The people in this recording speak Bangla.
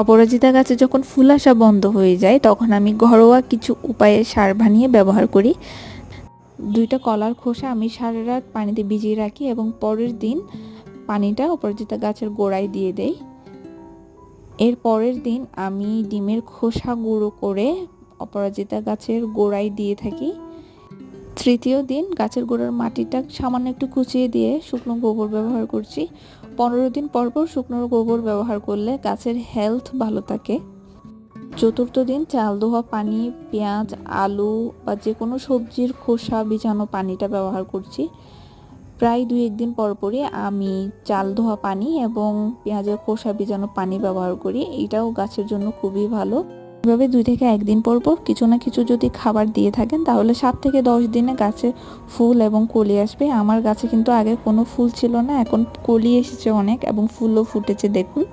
অপরাজিতা গাছে যখন ফুল আসা বন্ধ হয়ে যায় তখন আমি ঘরোয়া কিছু উপায়ে সার বানিয়ে ব্যবহার করি। 2টা কলার খোসা আমি সারা রাত পানিতে ভিজিয়ে রাখি এবং পরের দিন পানিটা অপরাজিতা গাছের গোড়ায় দিয়ে দেই। এর পরের দিন আমি ডিমের খোসা গুঁড়ো করে অপরাজিতা গাছের গোড়ায় দিয়ে থাকি। তৃতীয় দিন গাছের গোড়ার মাটিটা সামান্য একটু কুচিয়ে দিয়ে শুকনো গোবর ব্যবহার করছি। 15 দিন পর পর শুকনো গোবর ব্যবহার করলে গাছের হেলথ ভালো থাকে। চতুর্থ দিন চাল ধোয়া পানি, পেঁয়াজ, আলু বা যে কোনো সবজির খোসা ভিজানো পানিটা ব্যবহার করছি। প্রায় 2-1 দিন পর পরই আমি চাল ধোয়া পানি এবং পেঁয়াজের খোসা ভিজানো পানি ব্যবহার করি। এটাও গাছের জন্য খুবই ভালো। এভাবে 2 থেকে 1 দিন পর পর কিছু না কিছু যদি খাবার দিয়ে থাকেন তাহলে 7 থেকে 10 দিনে গাছে ফুল এবং কলি আসবে। আমার গাছে কিন্তু আগে কোনো ফুল ছিল না, এখন কলি এসেছে অনেক এবং ফুলও ফুটেছে দেখুন।